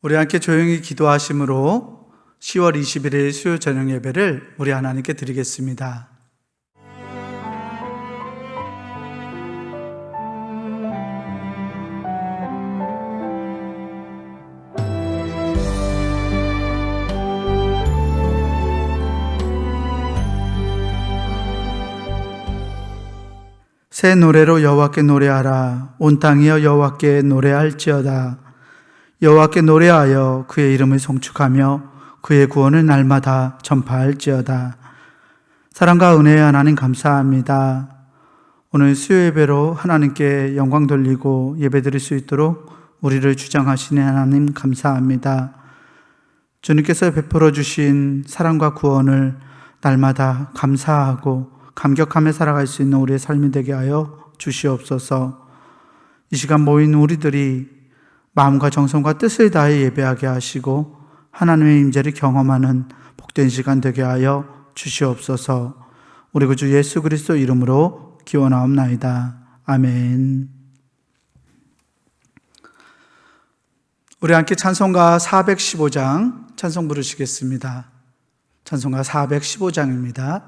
우리 함께 조용히 기도하심으로 10월 21일 수요 저녁 예배를 우리 하나님께 드리겠습니다. 새 노래로 여호와께 노래하라. 온 땅이여 여호와께 노래할지어다. 여호와께 노래하여 그의 이름을 송축하며 그의 구원을 날마다 전파할지어다. 사랑과 은혜의 하나님 감사합니다. 오늘 수요 예배로 하나님께 영광 돌리고 예배드릴 수 있도록 우리를 주장하시는 하나님 감사합니다. 주님께서 베풀어 주신 사랑과 구원을 날마다 감사하고 감격하며 살아갈 수 있는 우리의 삶이 되게 하여 주시옵소서. 이 시간 모인 우리들이 마음과 정성과 뜻을 다해 예배하게 하시고 하나님의 임재를 경험하는 복된 시간 되게 하여 주시옵소서. 우리 구주 예수 그리스도 이름으로 기원하옵나이다. 아멘. 우리 함께 찬송가 415장 찬송 부르시겠습니다. 찬송가 415장입니다.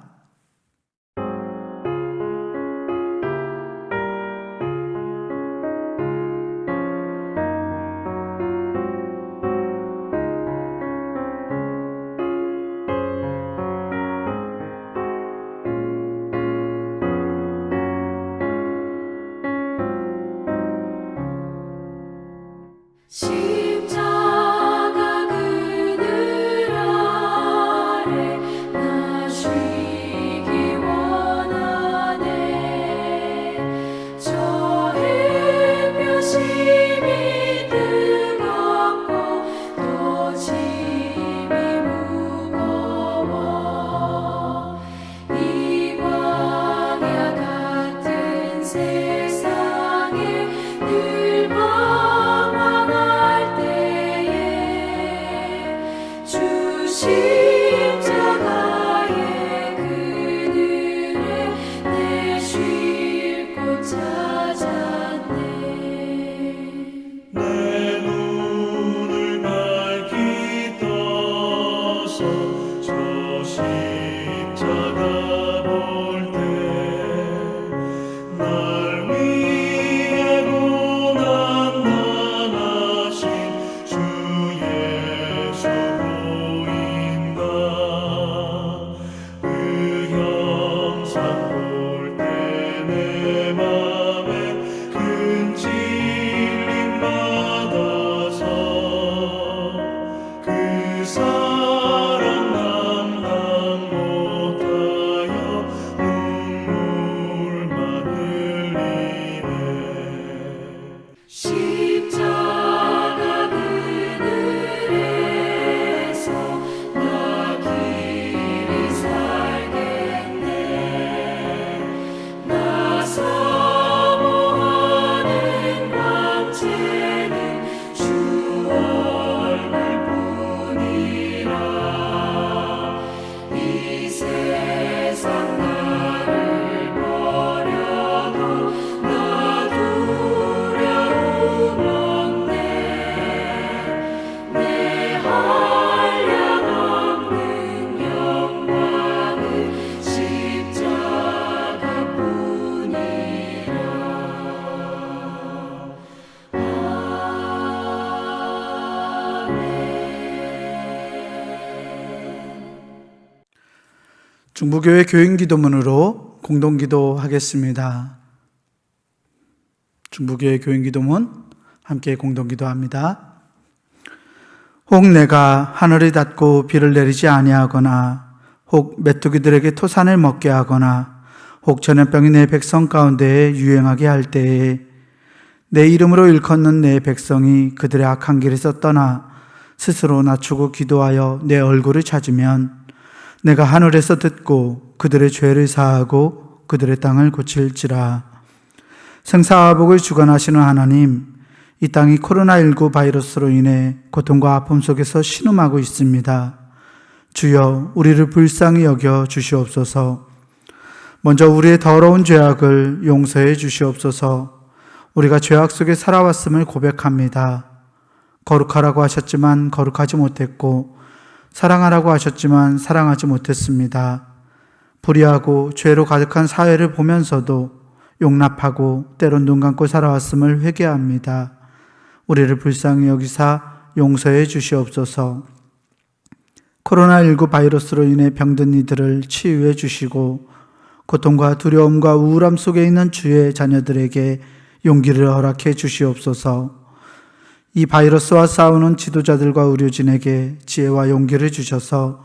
십자가 그늘 아래 나 쉬기 원하네. 저 햇볕이 뜨겁고 또 짐이 무거워. 이 광야 같은 세상에 늘 방황할 때에 주 십자가의 그늘에 내 쉴 곳 찾았네. 내 눈을 밝히 떠서 저 십자가 볼 때 날 위해 고난당하신 주 예수 보인다. 그 형상 볼 때 내 맘에 큰 찔림 받아서 그 사랑 감당 못하여 눈물만 흘리네. 십자가 그늘에서 나 길이 살겠네. 나 사모하는 광채는 주 얼굴뿐이라. 이 세상 나를 버려도 나 두려움 없네. 내 한량없는 영광은 십자가뿐이라. 중부교회 교인기도문으로 공동기도 하겠습니다. 중부교회 교인기도문 함께 공동기도합니다. 혹 내가 하늘을 닫고 비를 내리지 아니하거나 혹 메뚜기들에게 토산을 먹게 하거나 혹 전염병이 내 백성 가운데에 유행하게 할 때에 내 이름으로 일컫는 내 백성이 그들의 악한 길에서 떠나 스스로 낮추고 기도하여 내 얼굴을 찾으면 내가 하늘에서 듣고 그들의 죄를 사하고 그들의 땅을 고칠지라. 생사와 복을 주관하시는 하나님, 이 땅이 코로나19 바이러스로 인해 고통과 아픔 속에서 신음하고 있습니다. 주여, 우리를 불쌍히 여겨 주시옵소서. 먼저 우리의 더러운 죄악을 용서해 주시옵소서. 우리가 죄악 속에 살아왔음을 고백합니다. 거룩하라고 하셨지만 거룩하지 못했고 사랑하라고 하셨지만 사랑하지 못했습니다. 불의하고 죄로 가득한 사회를 보면서도 용납하고 때론 눈 감고 살아왔음을 회개합니다. 우리를 불쌍히 여기사 용서해 주시옵소서. 코로나19 바이러스로 인해 병든 이들을 치유해 주시고 고통과 두려움과 우울함 속에 있는 주의 자녀들에게 용기를 허락해 주시옵소서. 이 바이러스와 싸우는 지도자들과 의료진에게 지혜와 용기를 주셔서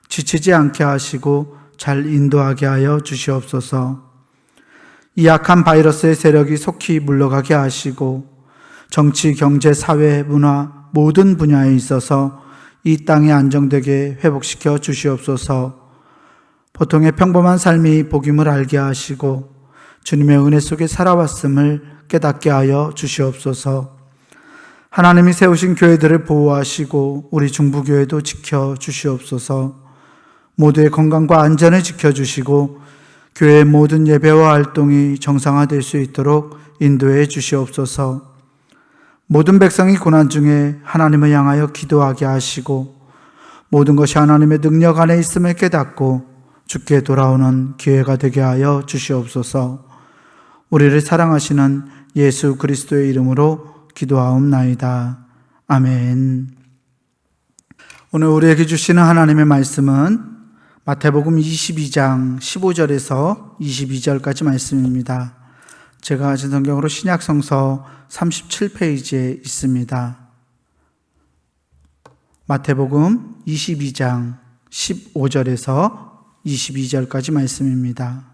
지치지 않게 하시고 잘 인도하게 하여 주시옵소서. 이 악한 바이러스의 세력이 속히 물러가게 하시고 정치, 경제, 사회, 문화 모든 분야에 있어서 이 땅이 안정되게 회복시켜 주시옵소서. 보통의 평범한 삶이 복임을 알게 하시고 주님의 은혜 속에 살아왔음을 깨닫게 하여 주시옵소서. 하나님이 세우신 교회들을 보호하시고 우리 중부교회도 지켜 주시옵소서. 모두의 건강과 안전을 지켜주시고 교회의 모든 예배와 활동이 정상화될 수 있도록 인도해 주시옵소서. 모든 백성이 고난 중에 하나님을 향하여 기도하게 하시고 모든 것이 하나님의 능력 안에 있음을 깨닫고 주께 돌아오는 기회가 되게 하여 주시옵소서. 우리를 사랑하시는 예수 그리스도의 이름으로 기도하옵나이다. 아멘. 오늘 우리에게 주시는 하나님의 말씀은 마태복음 22장 15절에서 22절까지 말씀입니다. 제가 가진 성경으로 신약성서 37페이지에 있습니다. 마태복음 22장 15절에서 22절까지 말씀입니다.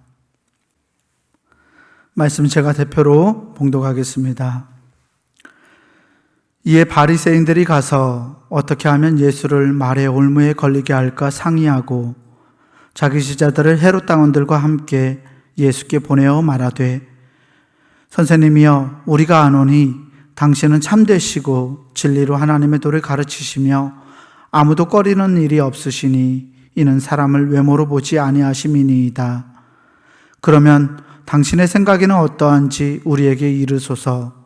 말씀 제가 대표로 봉독하겠습니다. 이에 바리새인들이 가서 어떻게 하면 예수를 말의 올무에 걸리게 할까 상의하고 자기 제자들을 헤롯 당원들과 함께 예수께 보내어 말하되 선생님이여 우리가 아노니 당신은 참되시고 진리로 하나님의 도를 가르치시며 아무도 꺼리는 일이 없으시니 이는 사람을 외모로 보지 아니하심이니이다. 그러면 당신의 생각에는 어떠한지 우리에게 이르소서.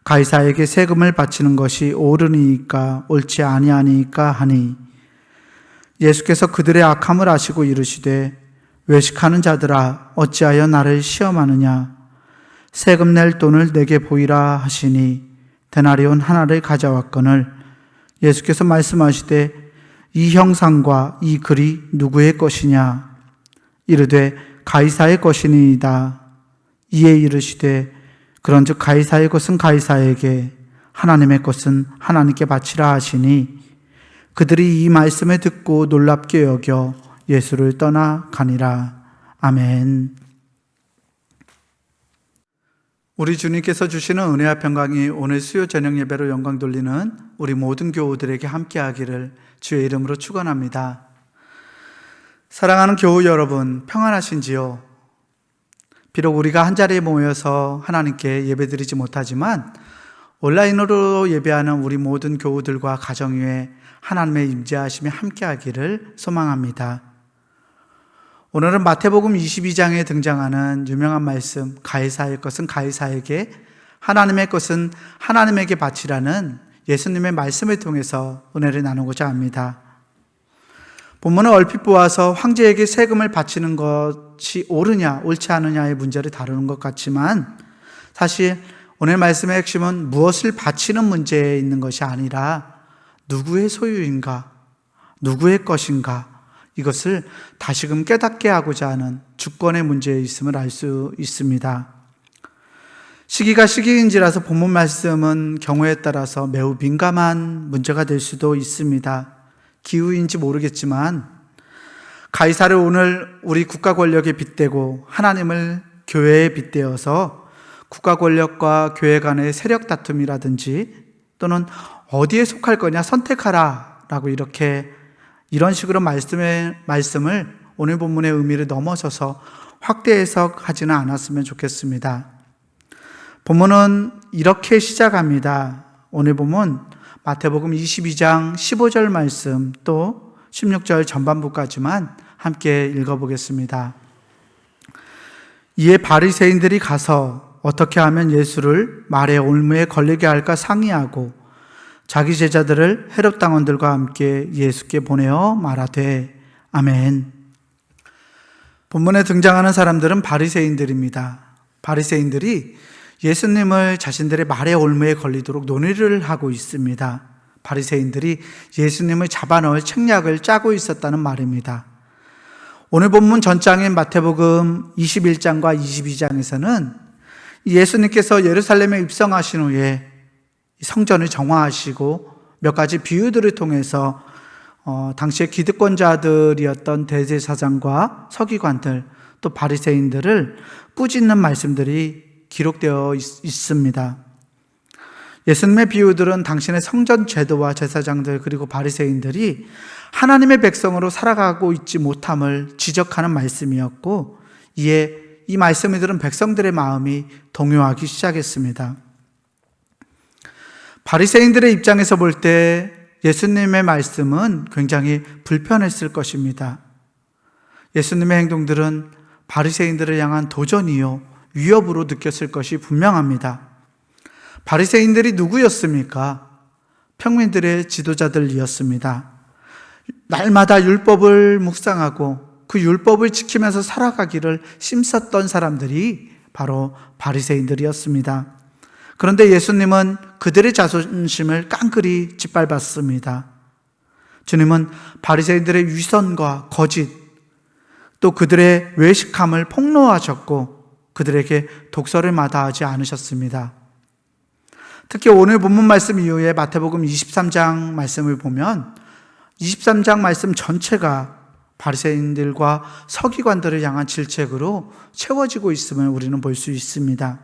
가이사에게 세금을 바치는 것이 옳으니까 옳지 아니하니까 하니 예수께서 그들의 악함을 아시고 이르시되 외식하는 자들아 어찌하여 나를 시험하느냐. 세금 낼 돈을 내게 보이라 하시니 데나리온 하나를 가져왔거늘 예수께서 말씀하시되 이 형상과 이 글이 누구의 것이냐. 이르되 가이사의 것이니이다. 이에 이르시되 그런즉 가이사의 것은 가이사에게 하나님의 것은 하나님께 바치라 하시니 그들이 이 말씀을 듣고 놀랍게 여겨 예수를 떠나가니라. 아멘. 우리 주님께서 주시는 은혜와 평강이 오늘 수요 저녁 예배로 영광 돌리는 우리 모든 교우들에게 함께하기를 주의 이름으로 축원합니다. 사랑하는 교우 여러분, 평안하신지요? 비록 우리가 한자리에 모여서 하나님께 예배드리지 못하지만 온라인으로 예배하는 우리 모든 교우들과 가정 위에 하나님의 임재하심이 함께하기를 소망합니다. 오늘은 마태복음 22장에 등장하는 유명한 말씀, 가이사의 것은 가이사에게, 하나님의 것은 하나님에게 바치라는 예수님의 말씀을 통해서 은혜를 나누고자 합니다. 본문은 얼핏 보아서 황제에게 세금을 바치는 것이 옳으냐 옳지 않느냐의 문제를 다루는 것 같지만 사실 오늘 말씀의 핵심은 무엇을 바치는 문제에 있는 것이 아니라 누구의 소유인가, 누구의 것인가, 이것을 다시금 깨닫게 하고자 하는 주권의 문제에 있음을 알 수 있습니다. 시기가 시기인지라서 본문 말씀은 경우에 따라서 매우 민감한 문제가 될 수도 있습니다. 기후인지 모르겠지만 가이사를 오늘 우리 국가 권력에 빗대고 하나님을 교회에 빗대어서 국가 권력과 교회 간의 세력 다툼이라든지 또는 어디에 속할 거냐 선택하라 라고 이런 식으로 말씀을 오늘 본문의 의미를 넘어서서 확대 해석하지는 않았으면 좋겠습니다. 본문은 이렇게 시작합니다. 오늘 본문 마태복음 22장 15절 말씀 또 16절 전반부까지만 함께 읽어보겠습니다. 이에 바리새인들이 가서 어떻게 하면 예수를 말의 올무에 걸리게 할까 상의하고 자기 제자들을 헤롯 당원들과 함께 예수께 보내어 말하되 아멘. 본문에 등장하는 사람들은 바리새인들입니다. 바리새인들이 예수님을 자신들의 말의 올무에 걸리도록 논의를 하고 있습니다. 바리새인들이 예수님을 잡아넣을 책략을 짜고 있었다는 말입니다. 오늘 본문 전장인 마태복음 21장과 22장에서는 예수님께서 예루살렘에 입성하신 후에 성전을 정화하시고 몇 가지 비유들을 통해서 당시의 기득권자들이었던 대제사장과 서기관들 또 바리새인들을 꾸짖는 말씀들이 기록되어 있습니다. 예수님의 비유들은 당신의 성전 제도와 제사장들 그리고 바리새인들이 하나님의 백성으로 살아가고 있지 못함을 지적하는 말씀이었고, 이에 이 말씀을 들은 백성들의 마음이 동요하기 시작했습니다. 바리새인들의 입장에서 볼 때 예수님의 말씀은 굉장히 불편했을 것입니다. 예수님의 행동들은 바리새인들을 향한 도전이요 위협으로 느꼈을 것이 분명합니다. 바리새인들이 누구였습니까? 평민들의 지도자들이었습니다. 날마다 율법을 묵상하고 그 율법을 지키면서 살아가기를 힘썼던 사람들이 바로 바리새인들이었습니다. 그런데 예수님은 그들의 자존심을 깡그리 짓밟았습니다. 주님은 바리새인들의 위선과 거짓, 또 그들의 외식함을 폭로하셨고 그들에게 독서를 마다하지 않으셨습니다. 특히 오늘 본문 말씀 이후에 마태복음 23장 말씀을 보면 23장 말씀 전체가 바리새인들과 서기관들을 향한 질책으로 채워지고 있음을 우리는 볼 수 있습니다.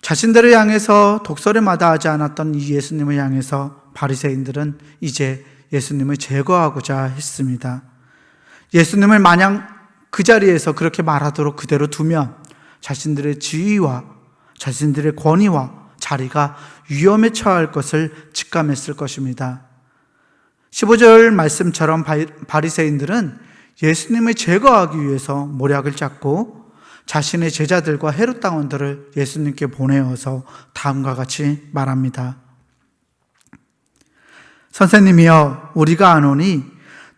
자신들을 향해서 독서를 마다하지 않았던 이 예수님을 향해서 바리새인들은 이제 예수님을 제거하고자 했습니다. 예수님을 마냥 그 자리에서 그렇게 말하도록 그대로 두면 자신들의 지위와 자신들의 권위와 자리가 위험에 처할 것을 직감했을 것입니다. 15절 말씀처럼 바리새인들은 예수님을 제거하기 위해서 모략을 짰고 자신의 제자들과 헤롯 당원들을 예수님께 보내어서 다음과 같이 말합니다. 선생님이여, 우리가 아노니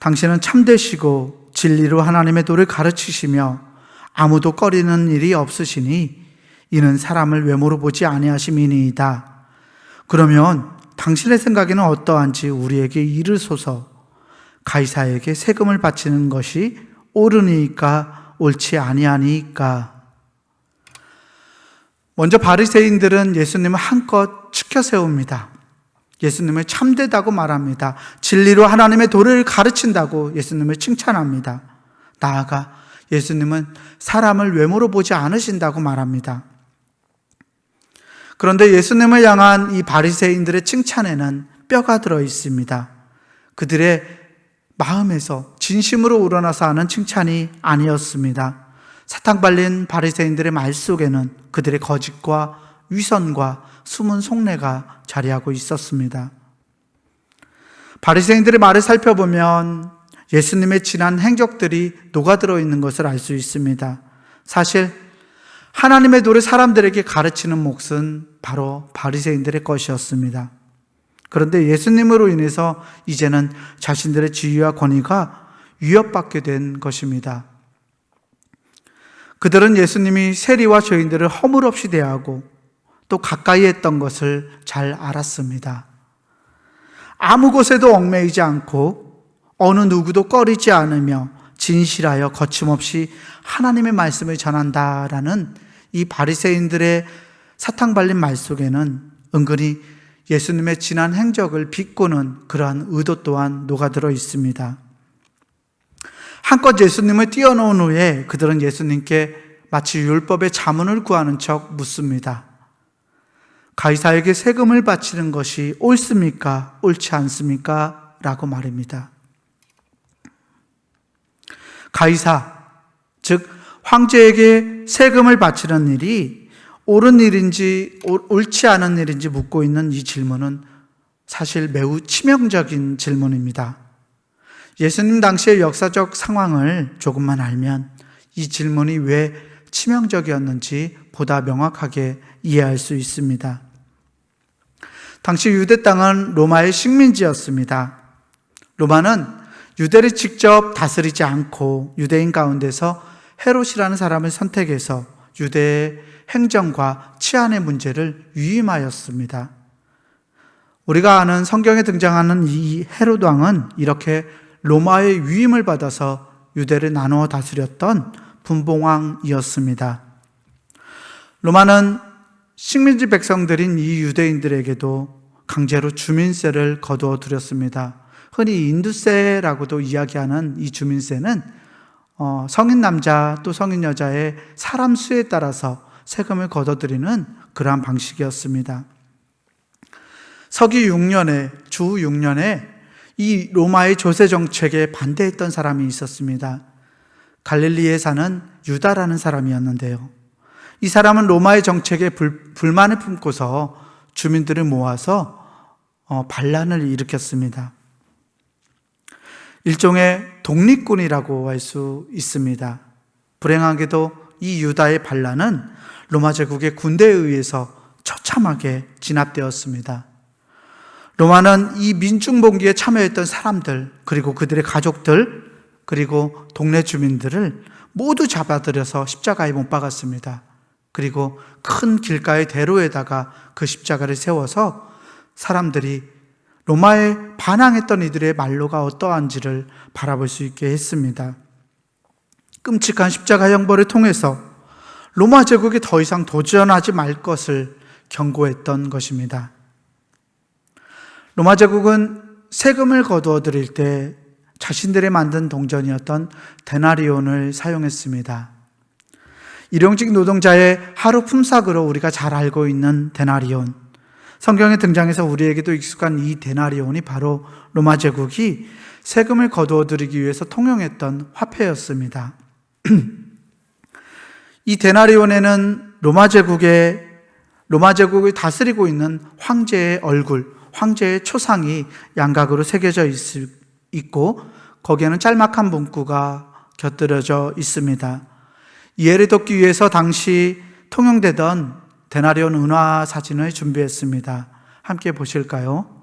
당신은 참되시고 진리로 하나님의 도를 가르치시며 아무도 꺼리는 일이 없으시니 이는 사람을 외모로 보지 아니하심이니이다. 그러면 당신의 생각에는 어떠한지 우리에게 이르소서. 가이사에게 세금을 바치는 것이 옳으니까 옳지 아니하니까. 먼저 바리새인들은 예수님을 한껏 치켜 세웁니다. 예수님을 참되다고 말합니다. 진리로 하나님의 도를 가르친다고 예수님을 칭찬합니다. 나아가 예수님은 사람을 외모로 보지 않으신다고 말합니다. 그런데 예수님을 향한 이 바리새인들의 칭찬에는 뼈가 들어 있습니다. 그들의 마음에서 진심으로 우러나서 하는 칭찬이 아니었습니다. 사탕 발린 바리새인들의 말 속에는 그들의 거짓과 위선과 숨은 속내가 자리하고 있었습니다. 바리새인들의 말을 살펴보면 예수님의 지난 행적들이 녹아들어 있는 것을 알 수 있습니다. 사실 하나님의 도를 사람들에게 가르치는 몫은 바로 바리새인들의 것이었습니다. 그런데 예수님으로 인해서 이제는 자신들의 지위와 권위가 위협받게 된 것입니다. 그들은 예수님이 세리와 죄인들을 허물없이 대하고 또 가까이 했던 것을 잘 알았습니다. 아무 곳에도 얽매이지 않고 어느 누구도 꺼리지 않으며 진실하여 거침없이 하나님의 말씀을 전한다라는 이 바리새인들의 사탕 발린 말 속에는 은근히 예수님의 지난 행적을 비꼬는 그러한 의도 또한 녹아들어 있습니다. 한껏 예수님을 띄워놓은 후에 그들은 예수님께 마치 율법의 자문을 구하는 척 묻습니다. 가이사에게 세금을 바치는 것이 옳습니까? 옳지 않습니까? 라고 말입니다. 가이사, 즉 황제에게 세금을 바치는 일이 옳은 일인지 옳지 않은 일인지 묻고 있는 이 질문은 사실 매우 치명적인 질문입니다. 예수님 당시의 역사적 상황을 조금만 알면 이 질문이 왜 치명적이었는지 보다 명확하게 이해할 수 있습니다. 당시 유대 땅은 로마의 식민지였습니다. 로마는 유대를 직접 다스리지 않고 유대인 가운데서 헤롯이라는 사람을 선택해서 유대의 행정과 치안의 문제를 위임하였습니다. 우리가 아는 성경에 등장하는 이 헤롯 왕은 이렇게 로마의 위임을 받아서 유대를 나누어 다스렸던 분봉왕이었습니다. 로마는 식민지 백성들인 이 유대인들에게도 강제로 주민세를 거두어 들였습니다. 흔히 인두세라고도 이야기하는 이 주민세는 성인 남자 또 성인 여자의 사람 수에 따라서 세금을 거둬들이는 그러한 방식이었습니다. 서기 6년에 주 6년에 이 로마의 조세 정책에 반대했던 사람이 있었습니다. 갈릴리에 사는 유다라는 사람이었는데요. 이 사람은 로마의 정책에 불만을 품고서 주민들을 모아서 반란을 일으켰습니다. 일종의 독립군이라고 할 수 있습니다. 불행하게도 이 유다의 반란은 로마 제국의 군대에 의해서 처참하게 진압되었습니다. 로마는 이 민중봉기에 참여했던 사람들, 그리고 그들의 가족들, 그리고 동네 주민들을 모두 잡아들여서 십자가에 못 박았습니다. 그리고 큰 길가의 대로에다가 그 십자가를 세워서 사람들이 로마에 반항했던 이들의 말로가 어떠한지를 바라볼 수 있게 했습니다. 끔찍한 십자가 형벌을 통해서 로마 제국이 더 이상 도전하지 말 것을 경고했던 것입니다. 로마 제국은 세금을 거두어 들일 때 자신들이 만든 동전이었던 데나리온을 사용했습니다. 일용직 노동자의 하루 품삯으로 우리가 잘 알고 있는 데나리온, 성경에 등장해서 우리에게도 익숙한 이 데나리온이 바로 로마 제국이 세금을 거두어 들이기 위해서 통용했던 화폐였습니다. 이 데나리온에는 로마 제국을 다스리고 있는 황제의 얼굴, 황제의 초상이 양각으로 새겨져 있고 거기에는 짤막한 문구가 곁들여져 있습니다. 이해를 돕기 위해서 당시 통용되던 데나리온 은화 사진을 준비했습니다. 함께 보실까요?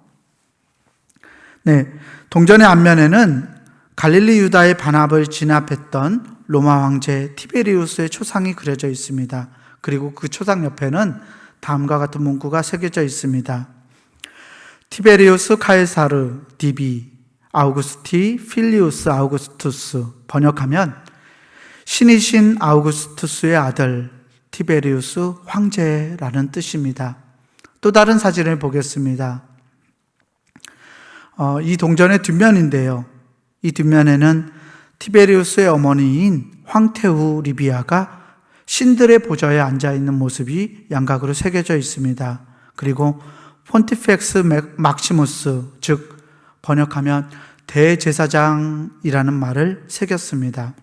네, 동전의 앞면에는 갈릴리 유다의 반합을 진압했던 로마 황제 티베리우스의 초상이 그려져 있습니다. 그리고 그 초상 옆에는 다음과 같은 문구가 새겨져 있습니다. 티베리우스 카에사르 디비 아우구스티 필리우스 아우구스투스, 번역하면 신이신 아우구스투스의 아들 티베리우스 황제라는 뜻입니다. 또 다른 사진을 보겠습니다. 이 동전의 뒷면인데요. 이 뒷면에는 티베리우스의 어머니인 황태후 리비아가 신들의 보좌에 앉아있는 모습이 양각으로 새겨져 있습니다. 그리고 폰티펙스 막시무스, 즉 번역하면 대제사장이라는 말을 새겼습니다.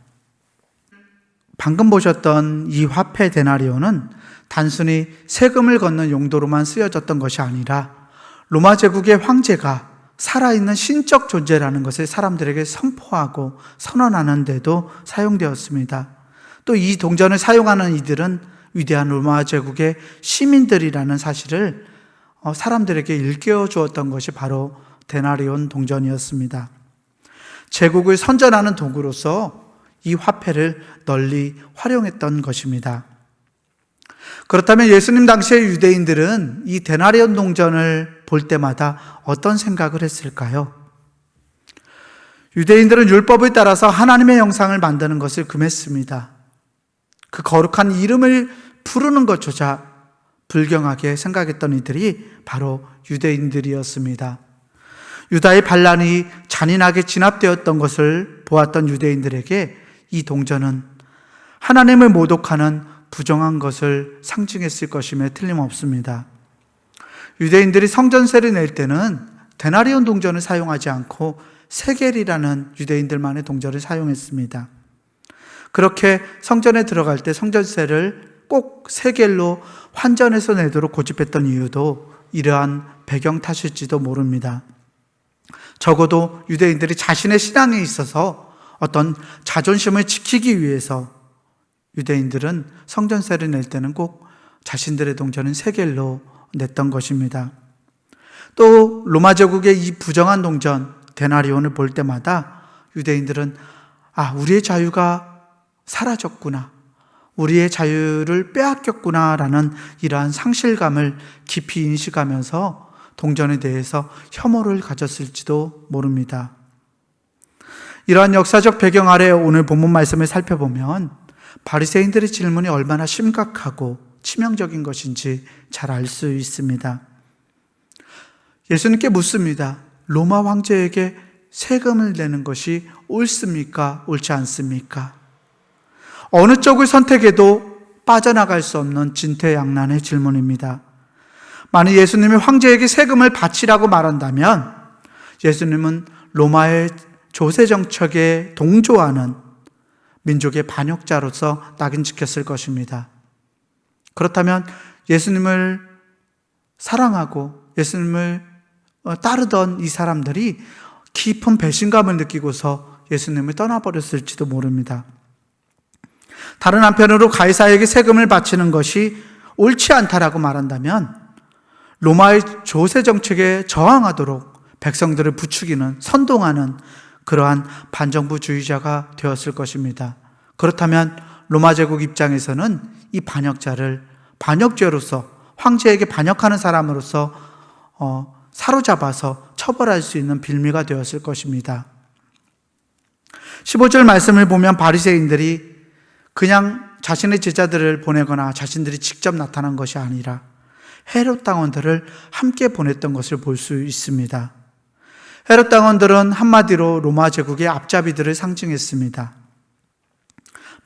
방금 보셨던 이 화폐 데나리온은 단순히 세금을 걷는 용도로만 쓰여졌던 것이 아니라 로마 제국의 황제가 살아있는 신적 존재라는 것을 사람들에게 선포하고 선언하는 데도 사용되었습니다. 또 이 동전을 사용하는 이들은 위대한 로마 제국의 시민들이라는 사실을 사람들에게 일깨워 주었던 것이 바로 데나리온 동전이었습니다. 제국을 선전하는 도구로서 이 화폐를 널리 활용했던 것입니다. 그렇다면 예수님 당시의 유대인들은 이 데나리온 동전을 볼 때마다 어떤 생각을 했을까요? 유대인들은 율법을 따라서 하나님의 형상을 만드는 것을 금했습니다. 그 거룩한 이름을 부르는 것조차 불경하게 생각했던 이들이 바로 유대인들이었습니다. 유다의 반란이 잔인하게 진압되었던 것을 보았던 유대인들에게 이 동전은 하나님을 모독하는 부정한 것을 상징했을 것임에 틀림없습니다. 유대인들이 성전세를 낼 때는 데나리온 동전을 사용하지 않고 세겔이라는 유대인들만의 동전을 사용했습니다. 그렇게 성전에 들어갈 때 성전세를 꼭 세겔로 환전해서 내도록 고집했던 이유도 이러한 배경 탓일지도 모릅니다. 적어도 유대인들이 자신의 신앙에 있어서 어떤 자존심을 지키기 위해서 유대인들은 성전세를 낼 때는 꼭 자신들의 동전은 세겔로 냈던 것입니다. 또 로마 제국의 이 부정한 동전 데나리온을 볼 때마다 유대인들은 우리의 자유가 사라졌구나, 우리의 자유를 빼앗겼구나라는 이러한 상실감을 깊이 인식하면서 동전에 대해서 혐오를 가졌을지도 모릅니다. 이러한 역사적 배경 아래 오늘 본문 말씀을 살펴보면 바리새인들의 질문이 얼마나 심각하고 치명적인 것인지 잘 알 수 있습니다. 예수님께 묻습니다. 로마 황제에게 세금을 내는 것이 옳습니까? 옳지 않습니까? 어느 쪽을 선택해도 빠져나갈 수 없는 진퇴양난의 질문입니다. 만약 예수님이 황제에게 세금을 바치라고 말한다면 예수님은 로마의 조세 정책에 동조하는 민족의 반역자로서 낙인 찍혔을 것입니다. 그렇다면 예수님을 사랑하고 예수님을 따르던 이 사람들이 깊은 배신감을 느끼고서 예수님을 떠나버렸을지도 모릅니다. 다른 한편으로 가이사에게 세금을 바치는 것이 옳지 않다라고 말한다면 로마의 조세 정책에 저항하도록 백성들을 부추기는, 선동하는 그러한 반정부주의자가 되었을 것입니다. 그렇다면 로마 제국 입장에서는 이 반역자를 반역죄로서, 황제에게 반역하는 사람으로서 사로잡아서 처벌할 수 있는 빌미가 되었을 것입니다. 15절 말씀을 보면 바리새인들이 그냥 자신의 제자들을 보내거나 자신들이 직접 나타난 것이 아니라 헤롯 당원들을 함께 보냈던 것을 볼 수 있습니다. 헤롯 당원들은 한마디로 로마 제국의 앞잡이들을 상징했습니다.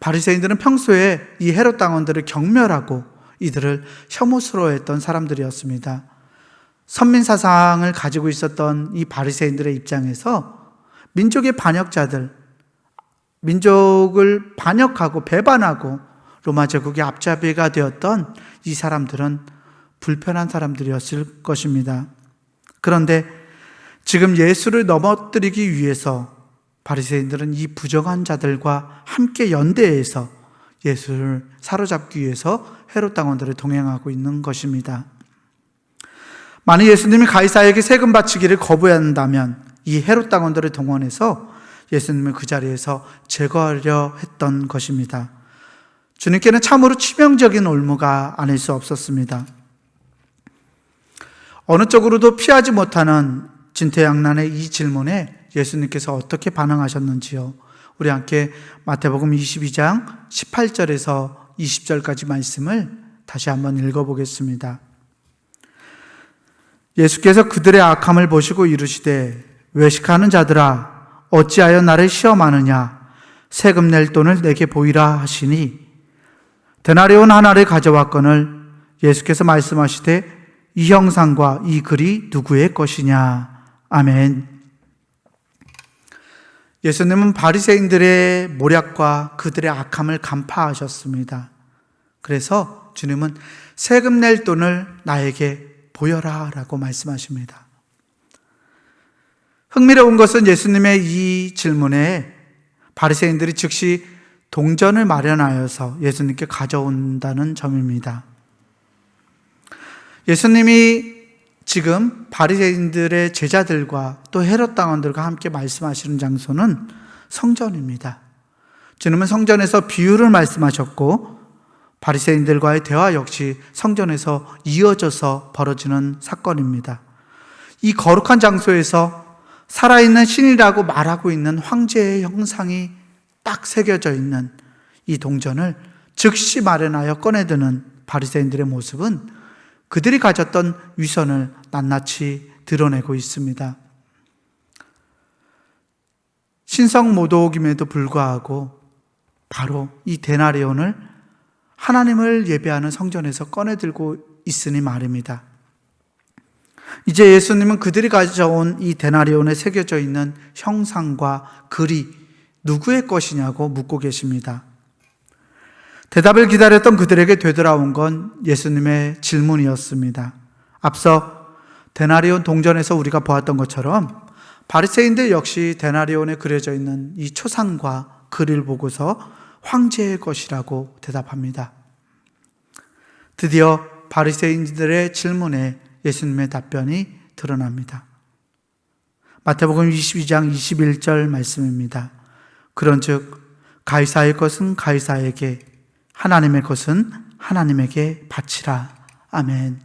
바리새인들은 평소에 이 헤롯 당원들을 경멸하고 이들을 혐오스러워했던 사람들이었습니다. 선민사상을 가지고 있었던 이 바리새인들의 입장에서 민족의 반역자들, 민족을 반역하고 배반하고 로마 제국의 앞잡이가 되었던 이 사람들은 불편한 사람들이었을 것입니다. 그런데 지금 예수를 넘어뜨리기 위해서 바리새인들은 이 부정한 자들과 함께 연대해서 예수를 사로잡기 위해서 헤롯 당원들을 동행하고 있는 것입니다. 만약 예수님이 가이사에게 세금 바치기를 거부한다면 이 헤롯 당원들을 동원해서 예수님을 그 자리에서 제거하려 했던 것입니다. 주님께는 참으로 치명적인 올무가 아닐 수 없었습니다. 어느 쪽으로도 피하지 못하는 진퇴양난의 이 질문에 예수님께서 어떻게 반응하셨는지요? 우리 함께 마태복음 22장 18절에서 20절까지 말씀을 다시 한번 읽어보겠습니다. 예수께서 그들의 악함을 보시고 이르시되 외식하는 자들아 어찌하여 나를 시험하느냐? 세금 낼 돈을 내게 보이라 하시니 데나리온 하나를 가져왔거늘 예수께서 말씀하시되 이 형상과 이 글이 누구의 것이냐? 아멘. 예수님은 바리새인들의 모략과 그들의 악함을 간파하셨습니다. 그래서 주님은 세금 낼 돈을 나에게 보여라 라고 말씀하십니다. 흥미로운 것은 예수님의 이 질문에 바리새인들이 즉시 동전을 마련하여서 예수님께 가져온다는 점입니다. 예수님이 지금 바리새인들의 제자들과 또 헤롯 당원들과 함께 말씀하시는 장소는 성전입니다. 주님은 성전에서 비유를 말씀하셨고 바리새인들과의 대화 역시 성전에서 이어져서 벌어지는 사건입니다. 이 거룩한 장소에서 살아있는 신이라고 말하고 있는 황제의 형상이 딱 새겨져 있는 이 동전을 즉시 마련하여 꺼내드는 바리새인들의 모습은 그들이 가졌던 위선을 낱낱이 드러내고 있습니다. 신성모독임에도 불구하고 바로 이 데나리온을 하나님을 예배하는 성전에서 꺼내들고 있으니 말입니다. 이제 예수님은 그들이 가져온 이 데나리온에 새겨져 있는 형상과 글이 누구의 것이냐고 묻고 계십니다. 대답을 기다렸던 그들에게 되돌아온 건 예수님의 질문이었습니다. 앞서 데나리온 동전에서 우리가 보았던 것처럼 바리새인들 역시 데나리온에 그려져 있는 이 초상과 글을 보고서 황제의 것이라고 대답합니다. 드디어 바리새인들의 질문에 예수님의 답변이 드러납니다. 마태복음 22장 21절 말씀입니다. 그런즉 가이사의 것은 가이사에게, 하나님의 것은 하나님에게 바치라. 아멘.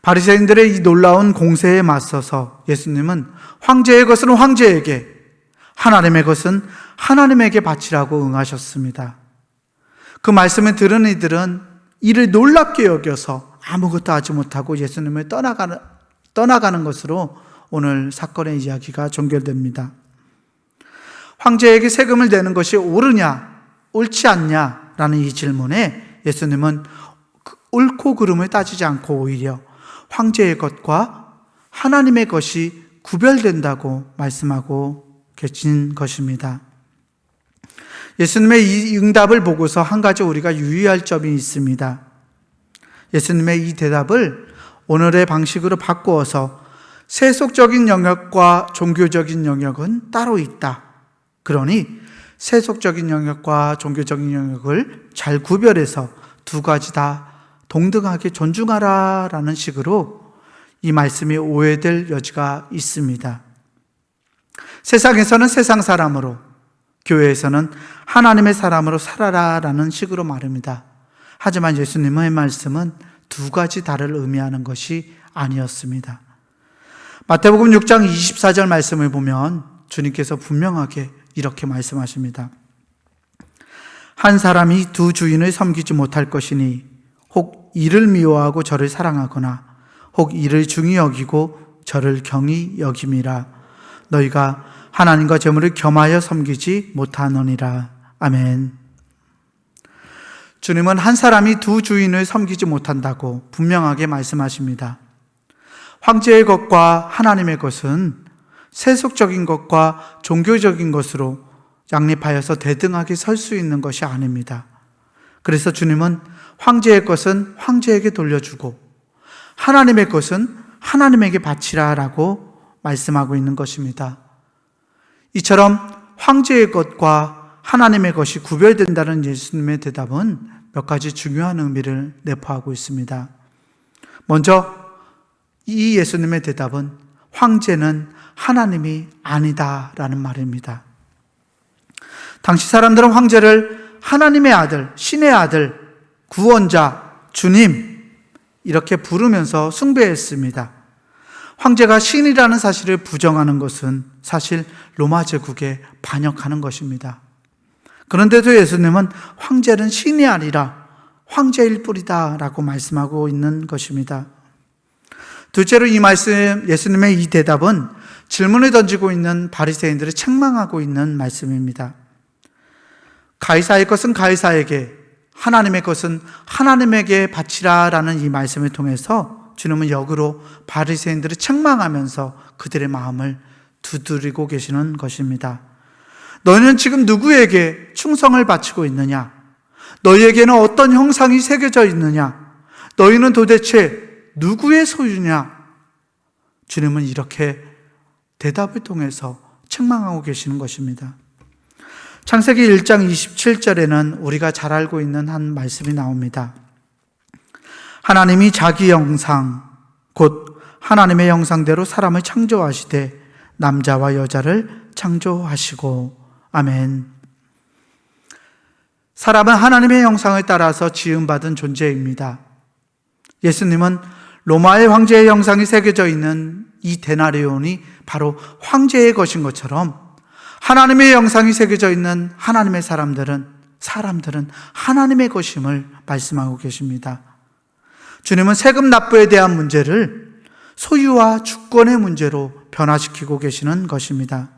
바리새인들의 이 놀라운 공세에 맞서서 예수님은 황제의 것은 황제에게, 하나님의 것은 하나님에게 바치라고 응하셨습니다. 그 말씀을 들은 이들은 이를 놀랍게 여겨서 아무것도 하지 못하고 예수님을 떠나가는 것으로 오늘 사건의 이야기가 종결됩니다. 황제에게 세금을 내는 것이 옳으냐, 옳지 않냐라는 이 질문에 예수님은 옳고 그름을 따지지 않고 오히려 황제의 것과 하나님의 것이 구별된다고 말씀하고 계신 것입니다. 예수님의 이 응답을 보고서 한 가지 우리가 유의할 점이 있습니다. 예수님의 이 대답을 오늘의 방식으로 바꾸어서 세속적인 영역과 종교적인 영역은 따로 있다. 그러니 세속적인 영역과 종교적인 영역을 잘 구별해서 두 가지 다 동등하게 존중하라라는 식으로 이 말씀이 오해될 여지가 있습니다. 세상에서는 세상 사람으로, 교회에서는 하나님의 사람으로 살아라라는 식으로 말합니다. 하지만 예수님의 말씀은 두 가지 다를 의미하는 것이 아니었습니다. 마태복음 6장 24절 말씀을 보면 주님께서 분명하게 이렇게 말씀하십니다. 한 사람이 두 주인을 섬기지 못할 것이니 혹 이를 미워하고 저를 사랑하거나 혹 이를 중히 여기고 저를 경히 여김이라. 너희가 하나님과 재물을 겸하여 섬기지 못하느니라. 아멘. 주님은 한 사람이 두 주인을 섬기지 못한다고 분명하게 말씀하십니다. 황제의 것과 하나님의 것은 세속적인 것과 종교적인 것으로 양립하여서 대등하게 설 수 있는 것이 아닙니다. 그래서 주님은 황제의 것은 황제에게 돌려주고 하나님의 것은 하나님에게 바치라라고 말씀하고 있는 것입니다. 이처럼 황제의 것과 하나님의 것이 구별된다는 예수님의 대답은 몇 가지 중요한 의미를 내포하고 있습니다. 먼저 이 예수님의 대답은 황제는 하나님이 아니다라는 말입니다. 당시 사람들은 황제를 하나님의 아들, 신의 아들, 구원자, 주님 이렇게 부르면서 숭배했습니다. 황제가 신이라는 사실을 부정하는 것은 사실 로마 제국에 반역하는 것입니다. 그런데도 예수님은 황제는 신이 아니라 황제일 뿐이다라고 말씀하고 있는 것입니다. 둘째로 이 말씀, 예수님의 이 대답은 질문을 던지고 있는 바리새인들을 책망하고 있는 말씀입니다. 가이사의 것은 가이사에게, 하나님의 것은 하나님에게 바치라라는 이 말씀을 통해서 주님은 역으로 바리새인들을 책망하면서 그들의 마음을 두드리고 계시는 것입니다. 너희는 지금 누구에게 충성을 바치고 있느냐? 너희에게는 어떤 형상이 새겨져 있느냐? 너희는 도대체 누구의 소유냐? 주님은 이렇게 대답을 통해서 책망하고 계시는 것입니다. 창세기 1장 27절에는 우리가 잘 알고 있는 한 말씀이 나옵니다. 하나님이 자기 형상, 곧 하나님의 형상대로 사람을 창조하시되 남자와 여자를 창조하시고. 아멘. 사람은 하나님의 형상을 따라서 지음받은 존재입니다. 예수님은 로마의 황제의 형상이 새겨져 있는 이 데나리온이 바로 황제의 것인 것처럼 하나님의 형상이 새겨져 있는 하나님의 사람들은 하나님의 것임을 말씀하고 계십니다. 주님은 세금 납부에 대한 문제를 소유와 주권의 문제로 변화시키고 계시는 것입니다.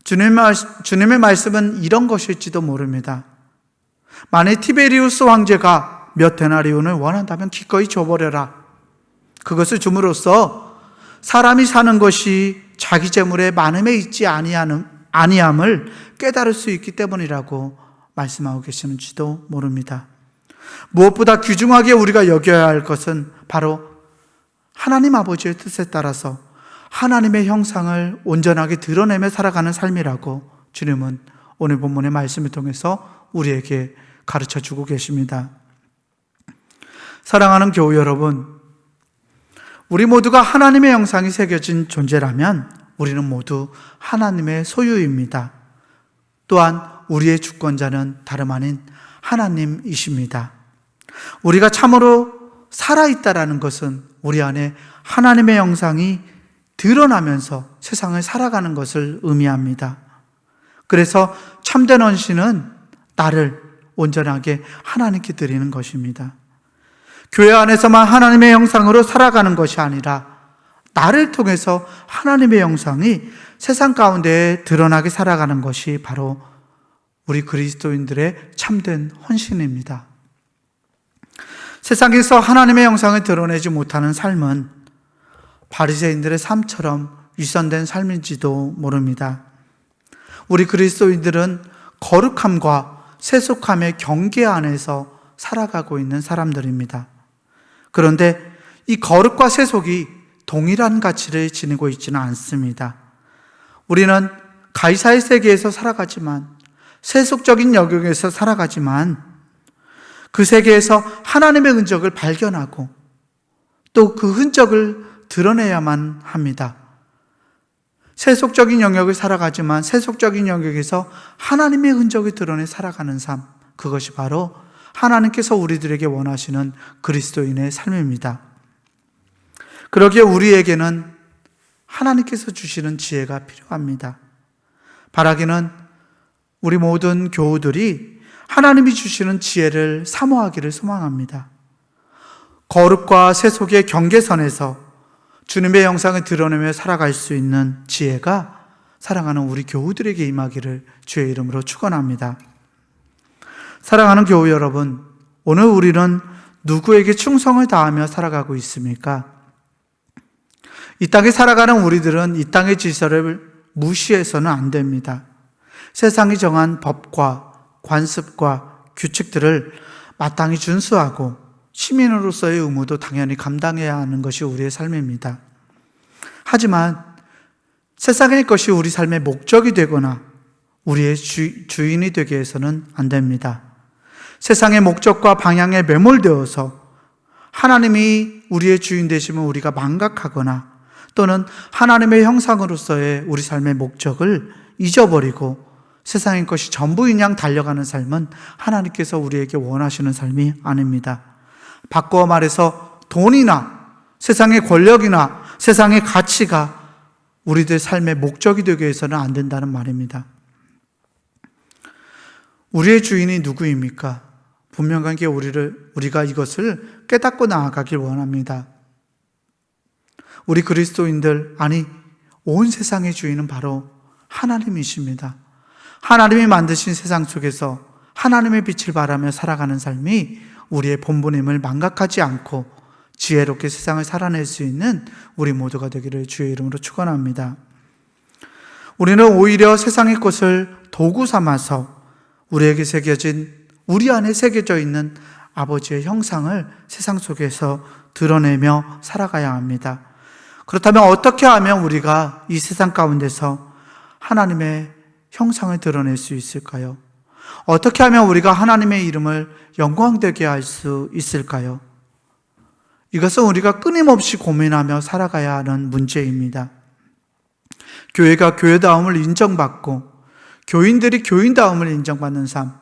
주님의 말씀은 이런 것일지도 모릅니다. 만약 티베리우스 황제가 몇 데나리온을 원한다면 기꺼이 줘버려라. 그것을 줌으로써 사람이 사는 것이 자기 재물의 많음에 있지 아니함을 깨달을 수 있기 때문이라고 말씀하고 계시는지도 모릅니다. 무엇보다 귀중하게 우리가 여겨야 할 것은 바로 하나님 아버지의 뜻에 따라서 하나님의 형상을 온전하게 드러내며 살아가는 삶이라고 주님은 오늘 본문의 말씀을 통해서 우리에게 가르쳐 주고 계십니다. 사랑하는 교우 여러분, 우리 모두가 하나님의 형상이 새겨진 존재라면 우리는 모두 하나님의 소유입니다. 또한 우리의 주권자는 다름 아닌 하나님이십니다. 우리가 참으로 살아있다라는 것은 우리 안에 하나님의 형상이 드러나면서 세상을 살아가는 것을 의미합니다. 그래서 참된 헌신은 나를 온전하게 하나님께 드리는 것입니다. 교회 안에서만 하나님의 형상으로 살아가는 것이 아니라 나를 통해서 하나님의 형상이 세상 가운데에 드러나게 살아가는 것이 바로 우리 그리스도인들의 참된 헌신입니다. 세상에서 하나님의 형상을 드러내지 못하는 삶은 바리새인들의 삶처럼 위선된 삶인지도 모릅니다. 우리 그리스도인들은 거룩함과 세속함의 경계 안에서 살아가고 있는 사람들입니다. 그런데 이 거룩과 세속이 동일한 가치를 지니고 있지는 않습니다. 우리는 가이사의 세계에서 살아가지만, 세속적인 영역에서 살아가지만 그 세계에서 하나님의 흔적을 발견하고 또 그 흔적을 드러내야만 합니다. 세속적인 영역을 살아가지만 세속적인 영역에서 하나님의 흔적을 드러내 살아가는 삶, 그것이 바로 하나님께서 우리들에게 원하시는 그리스도인의 삶입니다. 그러기에 우리에게는 하나님께서 주시는 지혜가 필요합니다. 바라기는 우리 모든 교우들이 하나님이 주시는 지혜를 사모하기를 소망합니다. 거룩과 세속의 경계선에서 주님의 형상을 드러내며 살아갈 수 있는 지혜가 사랑하는 우리 교우들에게 임하기를 주의 이름으로 축원합니다. 사랑하는 교우 여러분, 오늘 우리는 누구에게 충성을 다하며 살아가고 있습니까? 이 땅에 살아가는 우리들은 이 땅의 질서를 무시해서는 안 됩니다. 세상이 정한 법과 관습과 규칙들을 마땅히 준수하고 시민으로서의 의무도 당연히 감당해야 하는 것이 우리의 삶입니다. 하지만 세상의 것이 우리 삶의 목적이 되거나 우리의 주인이 되게 해서는 안 됩니다. 세상의 목적과 방향에 매몰되어서 하나님이 우리의 주인 되시면 우리가 망각하거나 또는 하나님의 형상으로서의 우리 삶의 목적을 잊어버리고 세상의 것이 전부인 양 달려가는 삶은 하나님께서 우리에게 원하시는 삶이 아닙니다. 바꿔 말해서 돈이나 세상의 권력이나 세상의 가치가 우리들 삶의 목적이 되게 해서는 안 된다는 말입니다. 우리의 주인이 누구입니까? 분명하게 우리가 이것을 깨닫고 나아가길 원합니다. 우리 그리스도인들, 아니 온 세상의 주인은 바로 하나님이십니다. 하나님이 만드신 세상 속에서 하나님의 빛을 바라며 살아가는 삶이 우리의 본분임을 망각하지 않고 지혜롭게 세상을 살아낼 수 있는 우리 모두가 되기를 주의 이름으로 축원합니다. 우리는 오히려 세상의 것을 도구 삼아서 우리 안에 새겨져 있는 아버지의 형상을 세상 속에서 드러내며 살아가야 합니다. 그렇다면 어떻게 하면 우리가 이 세상 가운데서 하나님의 형상을 드러낼 수 있을까요? 어떻게 하면 우리가 하나님의 이름을 영광되게 할 수 있을까요? 이것은 우리가 끊임없이 고민하며 살아가야 하는 문제입니다. 교회가 교회다움을 인정받고 교인들이 교인다움을 인정받는 삶,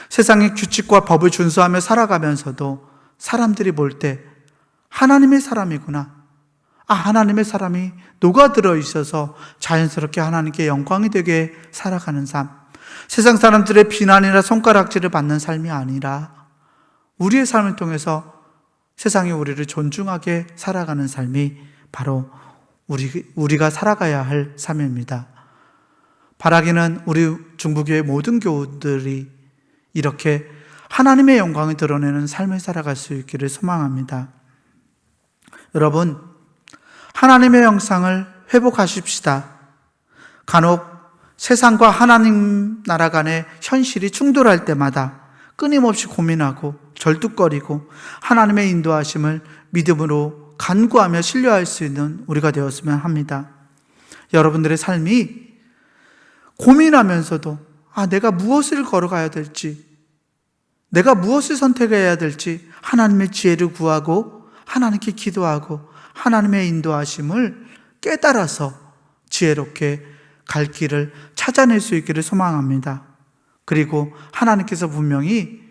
세상의 규칙과 법을 준수하며 살아가면서도 사람들이 볼 때 하나님의 사람이구나, 하나님의 사람이 녹아들어 있어서 자연스럽게 하나님께 영광이 되게 살아가는 삶, 세상 사람들의 비난이나 손가락질을 받는 삶이 아니라 우리의 삶을 통해서 세상이 우리를 존중하게 살아가는 삶이 바로 우리가 살아가야 할 삶입니다. 바라기는 우리 중부교회 모든 교우들이 이렇게 하나님의 영광을 드러내는 삶을 살아갈 수 있기를 소망합니다. 여러분, 하나님의 형상을 회복하십시다. 간혹 세상과 하나님 나라 간의 현실이 충돌할 때마다 끊임없이 고민하고 절뚝거리고 하나님의 인도하심을 믿음으로 간구하며 신뢰할 수 있는 우리가 되었으면 합니다. 여러분들의 삶이 고민하면서도 내가 무엇을 걸어가야 될지, 내가 무엇을 선택해야 될지 하나님의 지혜를 구하고 하나님께 기도하고 하나님의 인도하심을 깨달아서 지혜롭게 갈 길을 찾아낼 수 있기를 소망합니다. 그리고 하나님께서 분명히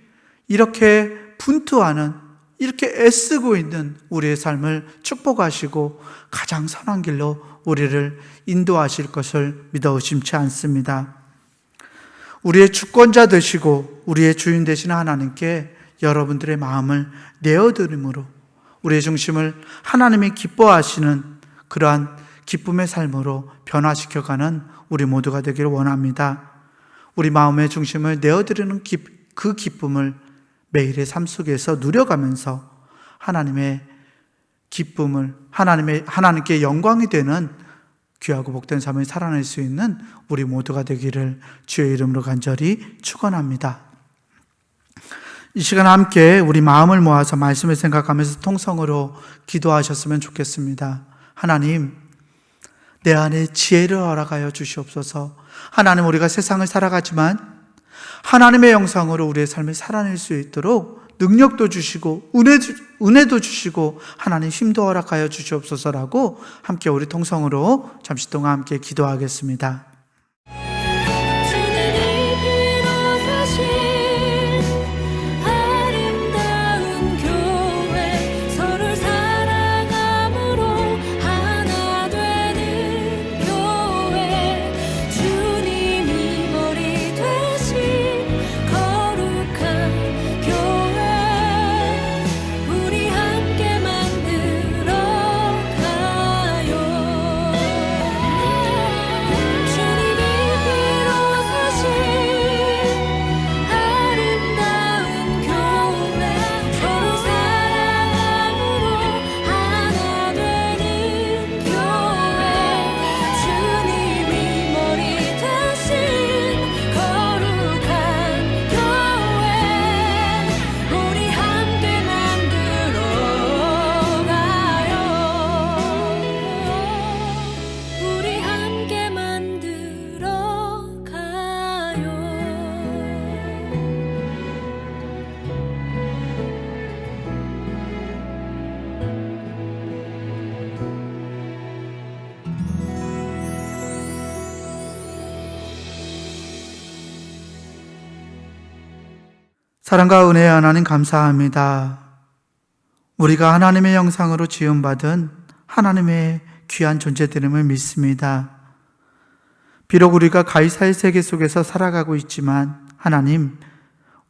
이렇게 분투하는, 이렇게 애쓰고 있는 우리의 삶을 축복하시고 가장 선한 길로 우리를 인도하실 것을 믿어 의심치 않습니다. 우리의 주권자 되시고 우리의 주인 되시는 하나님께 여러분들의 마음을 내어드림으로 우리의 중심을 하나님이 기뻐하시는 그러한 기쁨의 삶으로 변화시켜가는 우리 모두가 되기를 원합니다. 우리 마음의 중심을 내어드리는 그 기쁨을 매일의 삶 속에서 누려가면서 하나님의 기쁨을, 하나님께 영광이 되는 귀하고 복된 삶을 살아낼 수 있는 우리 모두가 되기를 주의 이름으로 간절히 축원합니다. 이 시간 함께 우리 마음을 모아서 말씀을 생각하면서 통성으로 기도하셨으면 좋겠습니다. 하나님, 내 안에 지혜를 허락하여 주시옵소서. 하나님, 우리가 세상을 살아가지만 하나님의 영상으로 우리의 삶을 살아낼 수 있도록 능력도 주시고 은혜도 주시고 하나님 힘도 허락하여 주시옵소서라고 함께 우리 통성으로 잠시 동안 함께 기도하겠습니다. 사랑과 은혜의 하나님 감사합니다. 우리가 하나님의 형상으로 지음받은 하나님의 귀한 존재됨을 믿습니다. 비록 우리가 가이사의 세계 속에서 살아가고 있지만 하나님,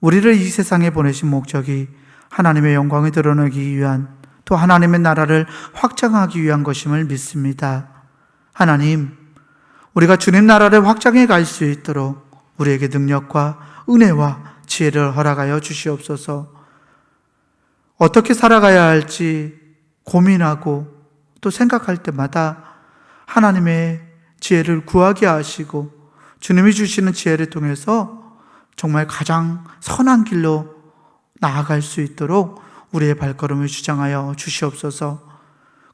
우리를 이 세상에 보내신 목적이 하나님의 영광을 드러내기 위한, 또 하나님의 나라를 확장하기 위한 것임을 믿습니다. 하나님, 우리가 주님 나라를 확장해 갈 수 있도록 우리에게 능력과 은혜와 지혜를 허락하여 주시옵소서. 어떻게 살아가야 할지 고민하고 또 생각할 때마다 하나님의 지혜를 구하게 하시고 주님이 주시는 지혜를 통해서 정말 가장 선한 길로 나아갈 수 있도록 우리의 발걸음을 주장하여 주시옵소서.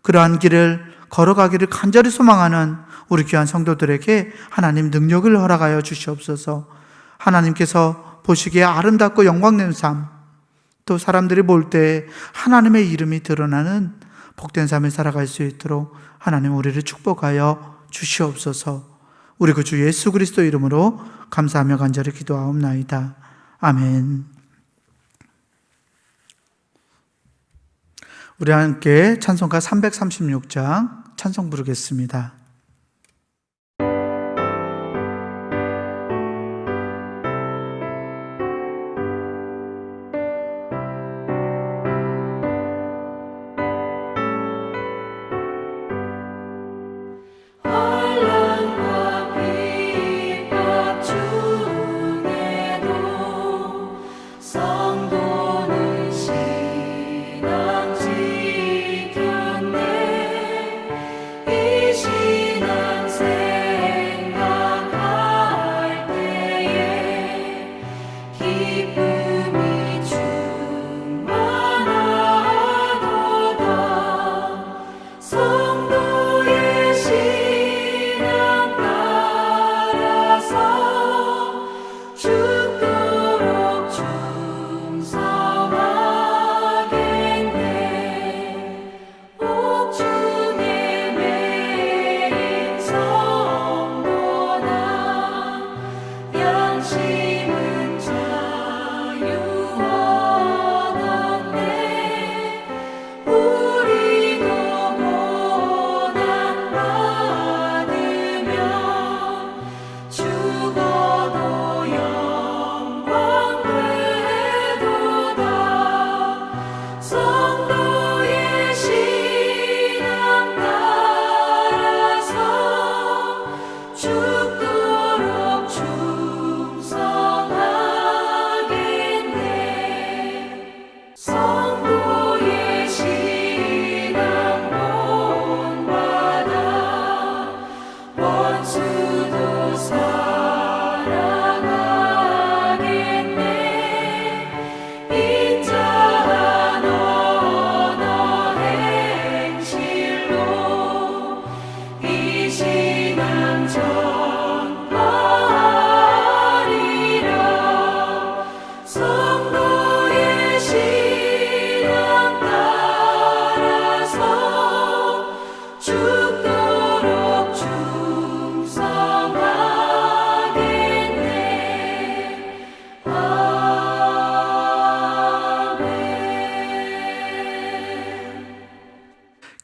그러한 길을 걸어가기를 간절히 소망하는 우리 귀한 성도들에게 하나님 능력을 허락하여 주시옵소서. 하나님께서 보시기에 아름답고 영광된 삶, 또 사람들이 볼 때 하나님의 이름이 드러나는 복된 삶을 살아갈 수 있도록 하나님 우리를 축복하여 주시옵소서. 우리 구주 예수 그리스도 이름으로 감사하며 간절히 기도하옵나이다. 아멘. 우리 함께 찬송가 336장 찬송 부르겠습니다. 시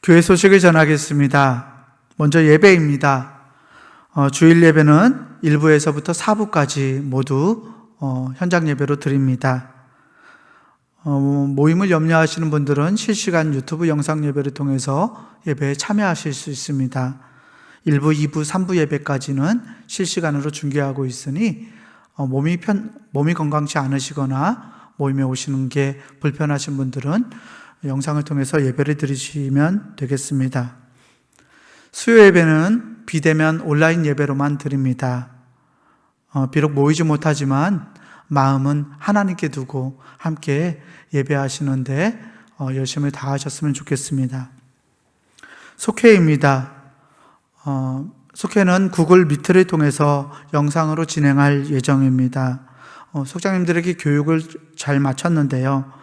교회 소식을 전하겠습니다. 먼저 예배입니다. 주일 예배는 1부에서부터 4부까지 모두 현장 예배로 드립니다. 모임을 염려하시는 분들은 실시간 유튜브 영상 예배를 통해서 예배에 참여하실 수 있습니다. 1부, 2부, 3부 예배까지는 실시간으로 중계하고 있으니 몸이 건강치 않으시거나 모임에 오시는 게 불편하신 분들은 영상을 통해서 예배를 드리시면 되겠습니다. 수요 예배는 비대면 온라인 예배로만 드립니다. 비록 모이지 못하지만 마음은 하나님께 두고 함께 예배하시는데 열심을 다하셨으면 좋겠습니다. 속회입니다. 속회는 구글 미트를 통해서 영상으로 진행할 예정입니다. 속장님들에게 교육을 잘 마쳤는데요.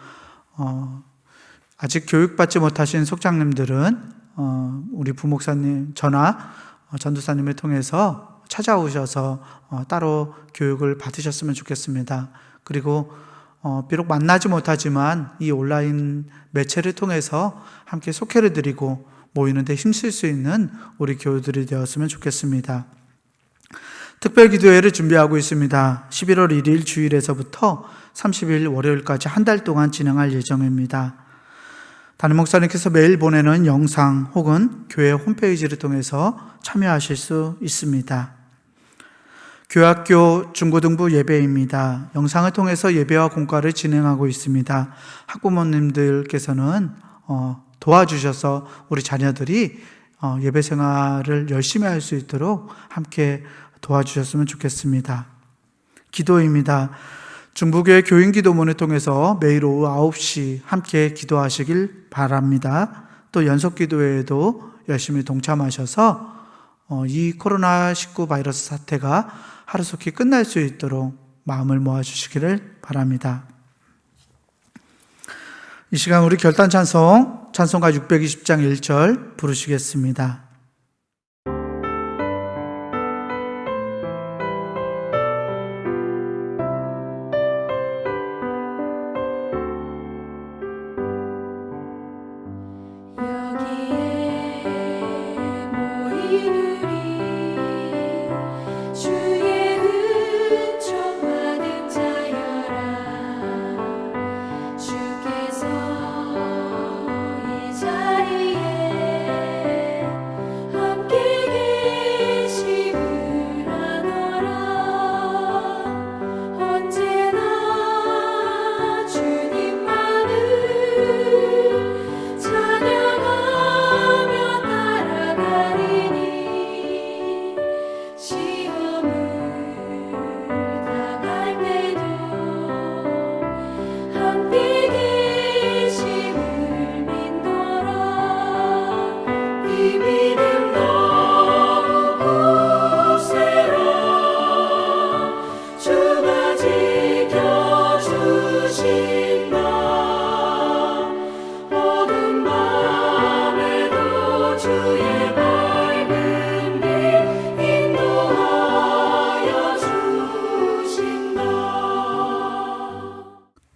아직 교육받지 못하신 속장님들은 우리 부목사님, 저나 전도사님을 통해서 찾아오셔서 따로 교육을 받으셨으면 좋겠습니다. 그리고 비록 만나지 못하지만 이 온라인 매체를 통해서 함께 속회를 드리고 모이는 데 힘쓸 수 있는 우리 교우들이 되었으면 좋겠습니다. 특별기도회를 준비하고 있습니다. 11월 1일 주일에서부터 30일 월요일까지 한 달 동안 진행할 예정입니다. 담임 목사님께서 매일 보내는 영상 혹은 교회 홈페이지를 통해서 참여하실 수 있습니다. 교학교 중고등부 예배입니다. 영상을 통해서 예배와 공과를 진행하고 있습니다. 학부모님들께서는 도와주셔서 우리 자녀들이 예배 생활을 열심히 할 수 있도록 함께 도와주셨으면 좋겠습니다. 기도입니다. 중부교회 교인기도문을 통해서 매일 오후 9시 함께 기도하시길 바랍니다. 또 연속기도회에도 열심히 동참하셔서 이 코로나19 바이러스 사태가 하루속히 끝날 수 있도록 마음을 모아주시기를 바랍니다. 이 시간 우리 결단 찬송가 620장 1절 부르시겠습니다.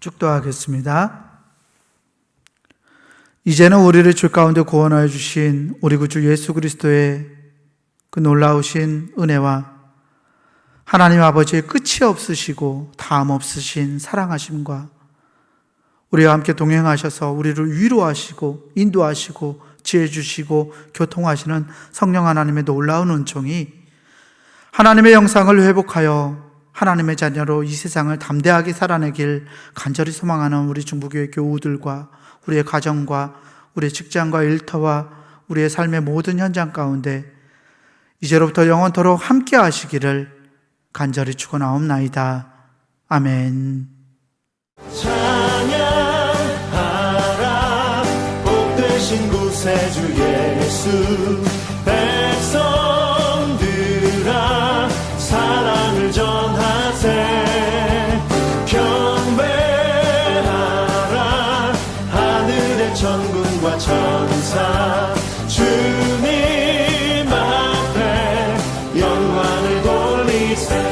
축도하겠습니다. 이제는 우리를 주 가운데 구원하여 주신 우리 구주 예수 그리스도의 그 놀라우신 은혜와 하나님 아버지의 끝이 없으시고 다음 없으신 사랑하심과 우리와 함께 동행하셔서 우리를 위로하시고 인도하시고 지혜 주시고 교통하시는 성령 하나님의 놀라운 은총이 하나님의 영상을 회복하여 하나님의 자녀로 이 세상을 담대하게 살아내길 간절히 소망하는 우리 중부교회 교우들과 우리의 가정과 우리의 직장과 일터와 우리의 삶의 모든 현장 가운데 이제로부터 영원토록 함께 하시기를 간절히 축원하옵나이다. 아멘. 찬양하라 복되신 구세주 예수 백성들아 사랑을 전하세 경배하라 하늘의 천군과 천사 주님 앞에 영광을 돌리세